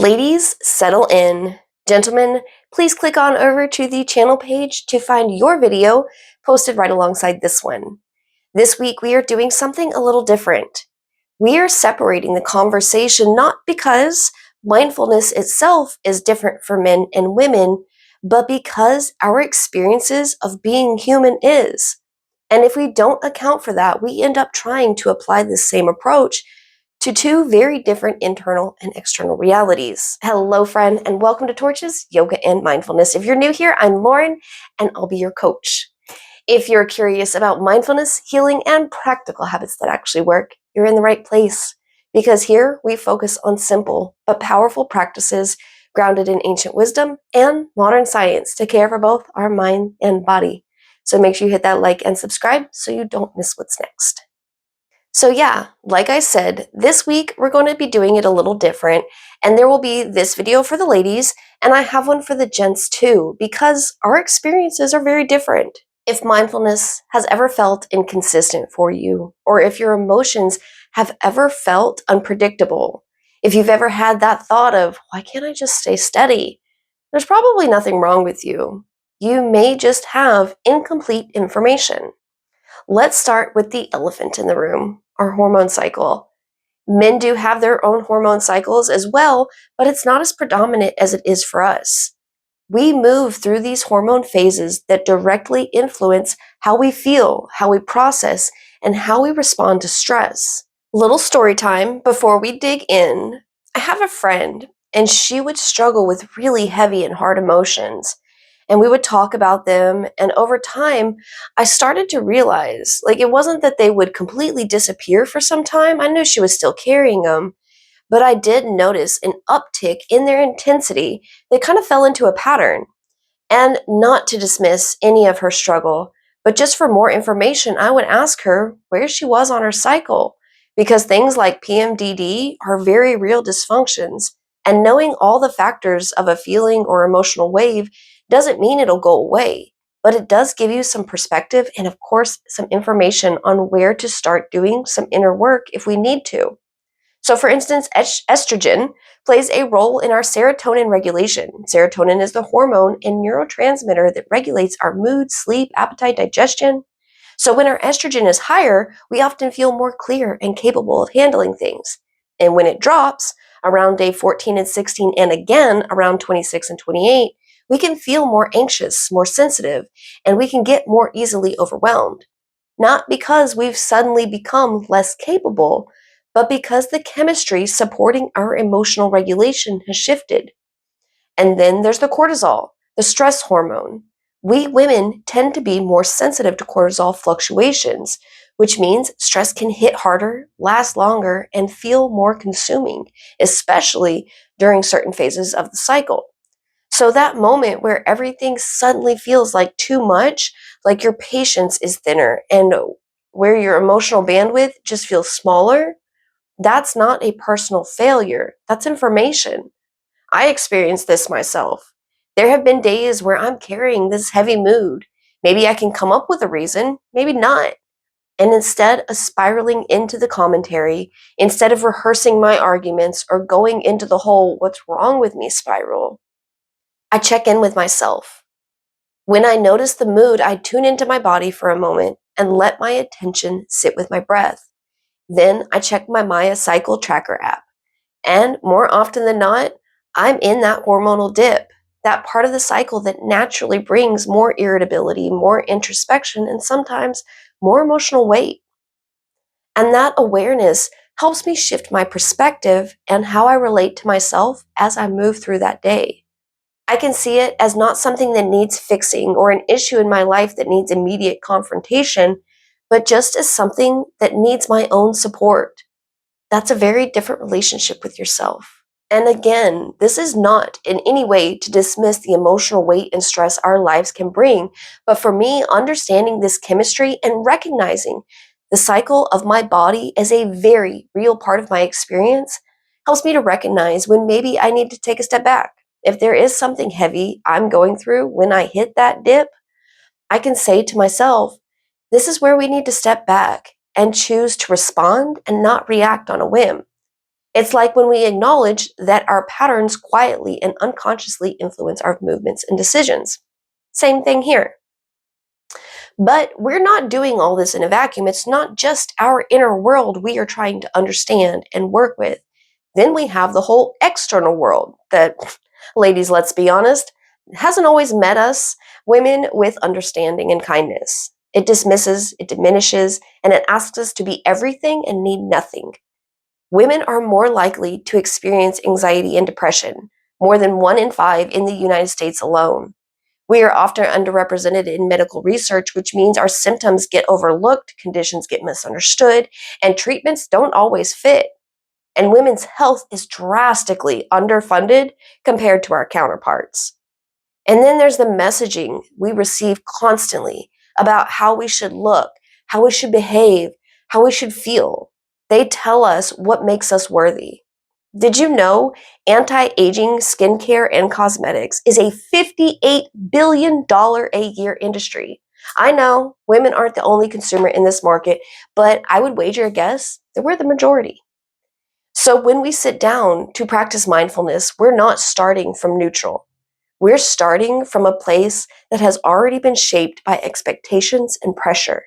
Ladies, settle in. Gentlemen, please click on over to the channel page to find your video posted right alongside this one. This week we are doing something a little different. We are separating the conversation not because mindfulness itself is different for men and women, but because our experiences of being human is. And if we don't account for that, we end up trying to apply this same approach to two very different internal and external realities. Hello, friend, and welcome to Torches, Yoga, and Mindfulness. If you're new here, I'm Lauren, and I'll be your coach. If you're curious about mindfulness, healing, and practical habits that actually work, you're in the right place. Because here we focus on simple but powerful practices grounded in ancient wisdom and modern science to care for both our mind and body. So make sure you hit that like and subscribe so you don't miss what's next. So yeah, like I said, this week we're going to be doing it a little different, and there will be this video for the ladies, and I have one for the gents too, because our experiences are very different. If mindfulness has ever felt inconsistent for you, or if your emotions have ever felt unpredictable, if you've ever had that thought of, why can't I just stay steady? There's probably nothing wrong with you. You may just have incomplete information. Let's start with the elephant in the room, our hormone cycle. Men do have their own hormone cycles as well, but it's not as predominant as it is for us. We move through these hormone phases that directly influence how we feel, how we process, and how we respond to stress. Little story time before we dig in. I have a friend, and she would struggle with really heavy and hard emotions. And we would talk about them, and over time, I started to realize, it wasn't that they would completely disappear for some time. I knew she was still carrying them, but I did notice an uptick in their intensity. They kind of fell into a pattern. And not to dismiss any of her struggle, but just for more information, I would ask her where she was on her cycle, because things like PMDD are very real dysfunctions, and knowing all the factors of a feeling or emotional wave doesn't mean it'll go away, but it does give you some perspective and, of course, some information on where to start doing some inner work if we need to. So, for instance, estrogen plays a role in our serotonin regulation. Serotonin is the hormone and neurotransmitter that regulates our mood, sleep, appetite, digestion. So, when our estrogen is higher, we often feel more clear and capable of handling things. And when it drops around day 14 and 16, and again around 26 and 28, we can feel more anxious, more sensitive, and we can get more easily overwhelmed. Not because we've suddenly become less capable, but because the chemistry supporting our emotional regulation has shifted. And then there's the cortisol, the stress hormone. We women tend to be more sensitive to cortisol fluctuations, which means stress can hit harder, last longer, and feel more consuming, especially during certain phases of the cycle. So that moment where everything suddenly feels like too much, like your patience is thinner, and where your emotional bandwidth just feels smaller, that's not a personal failure. That's information. I experienced this myself. There have been days where I'm carrying this heavy mood. Maybe I can come up with a reason, maybe not. And instead of spiraling into the commentary, instead of rehearsing my arguments or going into the whole what's wrong with me spiral, I check in with myself. When I notice the mood, I tune into my body for a moment and let my attention sit with my breath. Then I check my Maya cycle tracker app. And more often than not, I'm in that hormonal dip, that part of the cycle that naturally brings more irritability, more introspection, and sometimes more emotional weight. And that awareness helps me shift my perspective and how I relate to myself as I move through that day. I can see it as not something that needs fixing or an issue in my life that needs immediate confrontation, but just as something that needs my own support. That's a very different relationship with yourself. And again, this is not in any way to dismiss the emotional weight and stress our lives can bring, but for me, understanding this chemistry and recognizing the cycle of my body as a very real part of my experience helps me to recognize when maybe I need to take a step back. If there is something heavy I'm going through when I hit that dip, I can say to myself, this is where we need to step back and choose to respond and not react on a whim. It's like when we acknowledge that our patterns quietly and unconsciously influence our movements and decisions. Same thing here. But we're not doing all this in a vacuum. It's not just our inner world we are trying to understand and work with. Then we have the whole external world that, ladies, let's be honest, hasn't always met us women with understanding and kindness. It dismisses, it diminishes, and it asks us to be everything and need nothing. Women are more likely to experience anxiety and depression, more than 1 in 5 in the United States alone. We are often underrepresented in medical research, which means our symptoms get overlooked, conditions get misunderstood, and treatments don't always fit. And women's health is drastically underfunded compared to our counterparts. And then there's the messaging we receive constantly about how we should look, how we should behave, how we should feel. They tell us what makes us worthy. Did you know anti-aging skincare and cosmetics is a $58 billion a year industry? I know women aren't the only consumer in this market, but I would wager a guess that we're the majority. So when we sit down to practice mindfulness, we're not starting from neutral. We're starting from a place that has already been shaped by expectations and pressure.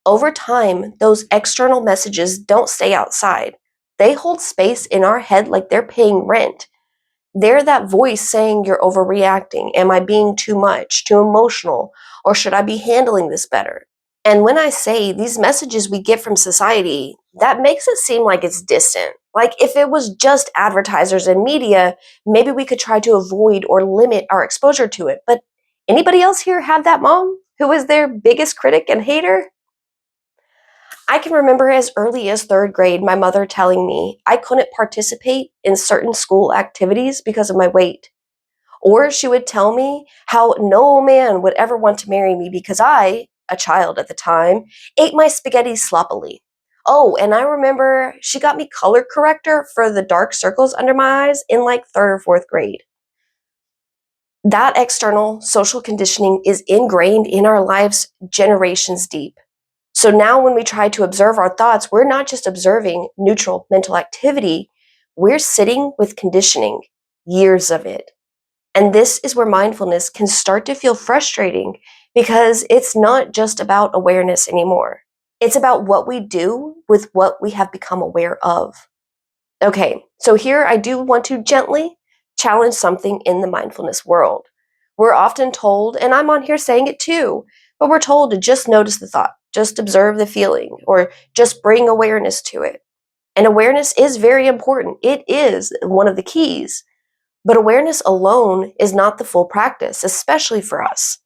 Over time, those external messages don't stay outside. They hold space in our head like they're paying rent. They're that voice saying you're overreacting. Am I being too much, too emotional, or should I be handling this better? And when I say these messages we get from society, that makes it seem like it's distant. Like if it was just advertisers and media, maybe we could try to avoid or limit our exposure to it. But anybody else here have that mom who is their biggest critic and hater? I can remember as early as third grade, my mother telling me I couldn't participate in certain school activities because of my weight. Or she would tell me how no man would ever want to marry me because I, a child at the time, ate my spaghetti sloppily. Oh, and I remember she got me color corrector for the dark circles under my eyes in like third or fourth grade. That external social conditioning is ingrained in our lives generations deep. So now when we try to observe our thoughts, we're not just observing neutral mental activity, we're sitting with conditioning, years of it. And this is where mindfulness can start to feel frustrating because it's not just about awareness anymore. It's about what we do with what we have become aware of. Okay, so here I do want to gently challenge something in the mindfulness world. We're often told, and I'm on here saying it too, but we're told to just notice the thought, just observe the feeling, or just bring awareness to it. And awareness is very important. It is one of the keys. But awareness alone is not the full practice, especially for us.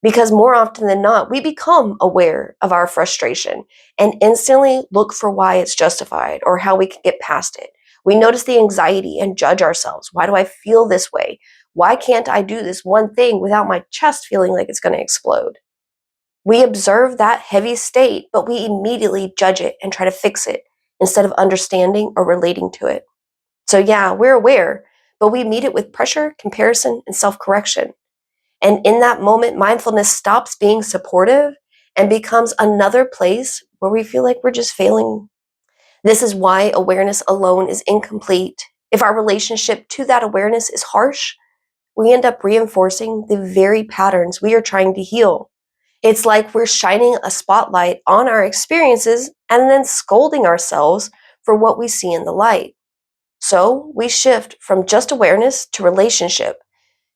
Because more often than not, we become aware of our frustration and instantly look for why it's justified or how we can get past it. We notice the anxiety and judge ourselves. Why do I feel this way? Why can't I do this one thing without my chest feeling like it's going to explode? We observe that heavy state, but we immediately judge it and try to fix it instead of understanding or relating to it. So, yeah, we're aware, but we meet it with pressure, comparison, and self correction. And in that moment, mindfulness stops being supportive and becomes another place where we feel like we're just failing. This is why awareness alone is incomplete. If our relationship to that awareness is harsh, we end up reinforcing the very patterns we are trying to heal. It's like we're shining a spotlight on our experiences and then scolding ourselves for what we see in the light. So we shift from just awareness to relationship,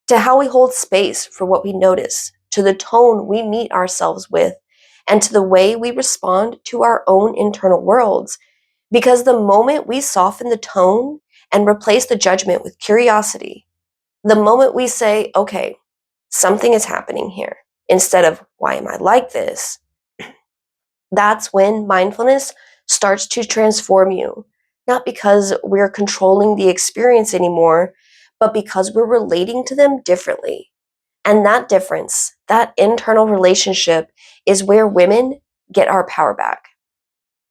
to how we hold space for what we notice, to the tone we meet ourselves with, and to the way we respond to our own internal worlds. Because the moment we soften the tone and replace the judgment with curiosity, the moment we say, okay, something is happening here, instead of, why am I like this? That's when mindfulness starts to transform you, not because we're controlling the experience anymore, but because we're relating to them differently. And that difference, that internal relationship, is where women get our power back.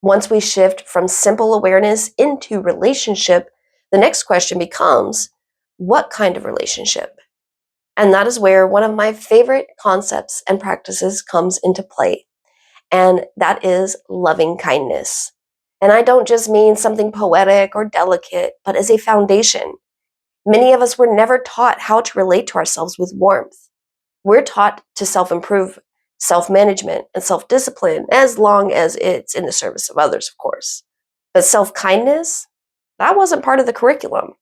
Once we shift from simple awareness into relationship, the next question becomes, what kind of relationship? And that is where one of my favorite concepts and practices comes into play, and that is loving kindness. And I don't just mean something poetic or delicate, but as a foundation. Many of us were never taught how to relate to ourselves with warmth. We're taught to self-improve, self-management, and self-discipline, as long as it's in the service of others, of course. But self-kindness, that wasn't part of the curriculum.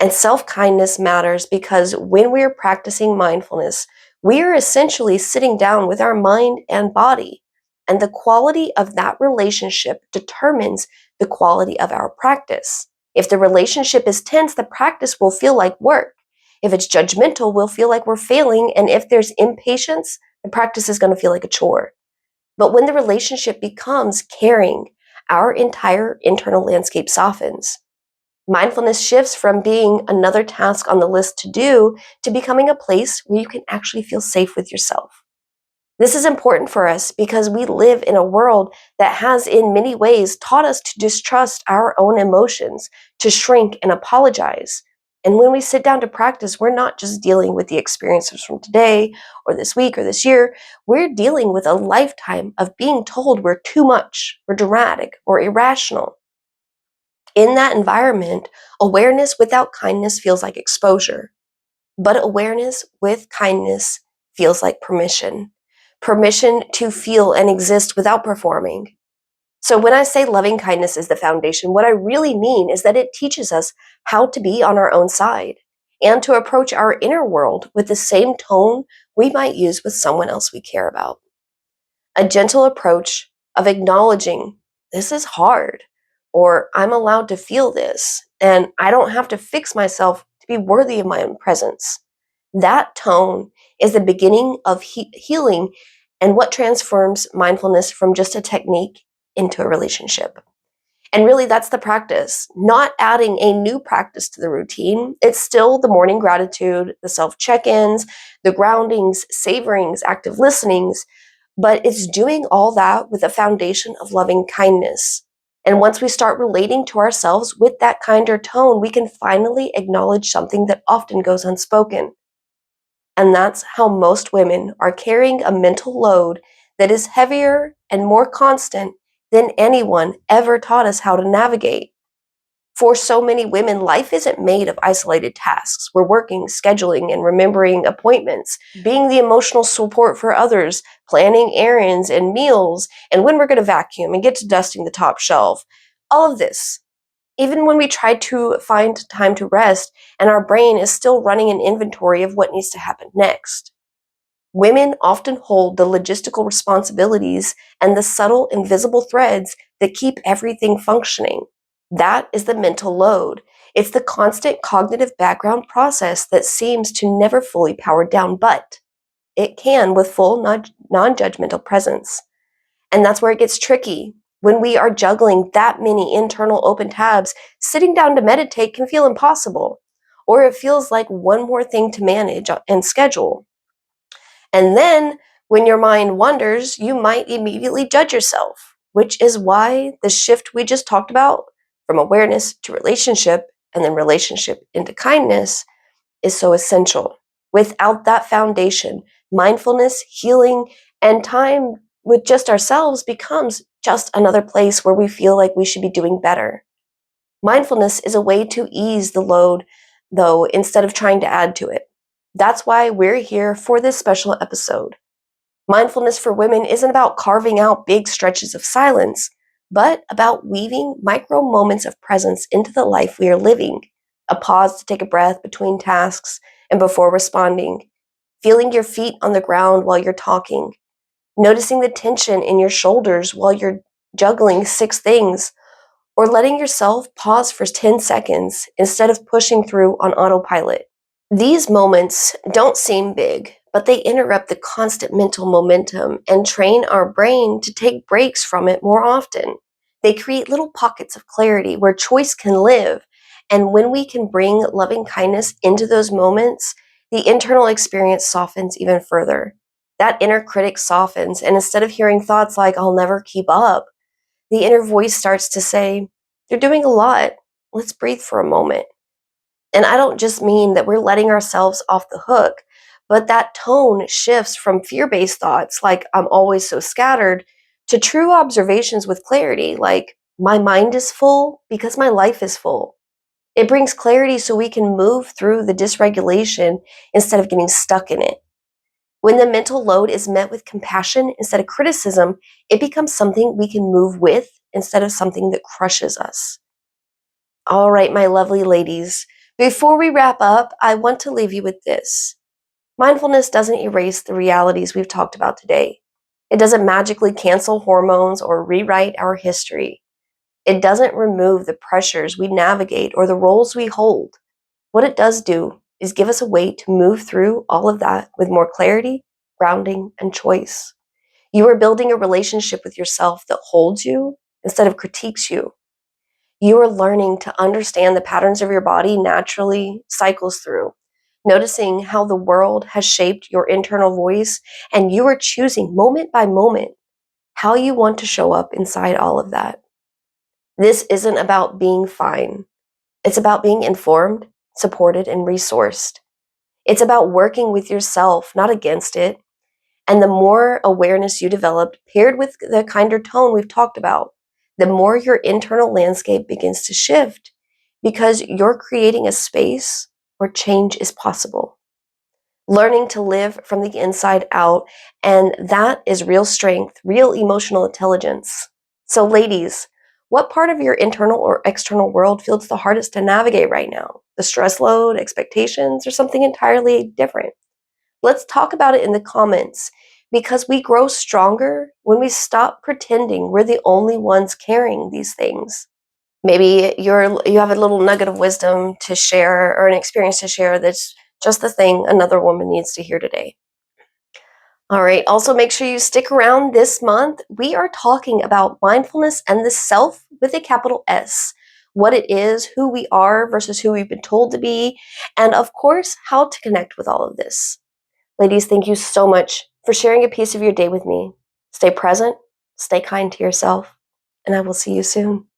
And self-kindness matters because when we are practicing mindfulness, we are essentially sitting down with our mind and body. And the quality of that relationship determines the quality of our practice. If the relationship is tense, the practice will feel like work. If it's judgmental, we'll feel like we're failing. And if there's impatience, the practice is going to feel like a chore. But when the relationship becomes caring, our entire internal landscape softens. Mindfulness shifts from being another task on the list to do to becoming a place where you can actually feel safe with yourself. This is important for us because we live in a world that has, in many ways, taught us to distrust our own emotions, to shrink and apologize. And when we sit down to practice, we're not just dealing with the experiences from today or this week or this year. We're dealing with a lifetime of being told we're too much, or dramatic, or irrational. In that environment, awareness without kindness feels like exposure, but awareness with kindness feels like permission. Permission to feel and exist without performing. So when I say loving kindness is the foundation, what I really mean is that it teaches us how to be on our own side and to approach our inner world with the same tone we might use with someone else we care about. A gentle approach of acknowledging this is hard, or I'm allowed to feel this, and I don't have to fix myself to be worthy of my own presence. That tone is the beginning of healing and what transforms mindfulness from just a technique into a relationship. And really, that's the practice, not adding a new practice to the routine. It's still the morning gratitude, the self check ins, the groundings, savorings, active listenings, but it's doing all that with a foundation of loving kindness. And once we start relating to ourselves with that kinder tone, we can finally acknowledge something that often goes unspoken. And that's how most women are carrying a mental load that is heavier and more constant than anyone ever taught us how to navigate. For so many women, life isn't made of isolated tasks. We're working, scheduling, and remembering appointments, being the emotional support for others, planning errands and meals, and when we're going to vacuum and get to dusting the top shelf. All of this. Even when we try to find time to rest, and our brain is still running an inventory of what needs to happen next. Women often hold the logistical responsibilities and the subtle, invisible threads that keep everything functioning. That is the mental load. It's the constant cognitive background process that seems to never fully power down, but it can with full non-judgmental presence. And that's where it gets tricky. When we are juggling that many internal open tabs, sitting down to meditate can feel impossible, or it feels like one more thing to manage and schedule. And then when your mind wanders, you might immediately judge yourself, which is why the shift we just talked about from awareness to relationship and then relationship into kindness is so essential. Without that foundation, mindfulness, healing, and time with just ourselves becomes just another place where we feel like we should be doing better. Mindfulness is a way to ease the load, though, instead of trying to add to it. That's why we're here for this special episode. Mindfulness for women isn't about carving out big stretches of silence, but about weaving micro moments of presence into the life we are living. A pause to take a breath between tasks and before responding. Feeling your feet on the ground while you're talking. Noticing the tension in your shoulders while you're juggling 6 things. Or letting yourself pause for 10 seconds instead of pushing through on autopilot. These moments don't seem big, but they interrupt the constant mental momentum and train our brain to take breaks from it more often. They create little pockets of clarity where choice can live. And when we can bring loving kindness into those moments, the internal experience softens even further. That inner critic softens, and instead of hearing thoughts like, I'll never keep up, the inner voice starts to say, you're doing a lot. Let's breathe for a moment. And I don't just mean that we're letting ourselves off the hook, but that tone shifts from fear-based thoughts like I'm always so scattered to true observations with clarity like My mind is full because my life is full. It brings clarity so we can move through the dysregulation instead of getting stuck in it. When the mental load is met with compassion instead of criticism, it becomes something we can move with instead of something that crushes us. All right, my lovely ladies, before we wrap up, I want to leave you with this. Mindfulness doesn't erase the realities we've talked about today. It doesn't magically cancel hormones or rewrite our history. It doesn't remove the pressures we navigate or the roles we hold. What it does do is give us a way to move through all of that with more clarity, grounding, and choice. You are building a relationship with yourself that holds you instead of critiques you. You are learning to understand the patterns of your body naturally cycles through, noticing how the world has shaped your internal voice, and you are choosing moment by moment how you want to show up inside all of that. This isn't about being fine. It's about being informed, supported, and resourced. It's about working with yourself, not against it. And the more awareness you develop, paired with the kinder tone we've talked about, the more your internal landscape begins to shift because you're creating a space where change is possible. Learning to live from the inside out, and that is real strength, real emotional intelligence. So, ladies, what part of your internal or external world feels the hardest to navigate right now? The stress load, expectations, or something entirely different? Let's talk about it in the comments because we grow stronger when we stop pretending we're the only ones carrying these things. Maybe you have a little nugget of wisdom to share or an experience to share that's just the thing another woman needs to hear today. All right, also make sure you stick around this month. We are talking about mindfulness and the self with a capital S. What it is, who we are versus who we've been told to be, and of course, how to connect with all of this. Ladies, thank you so much for sharing a piece of your day with me. Stay present, stay kind to yourself, and I will see you soon.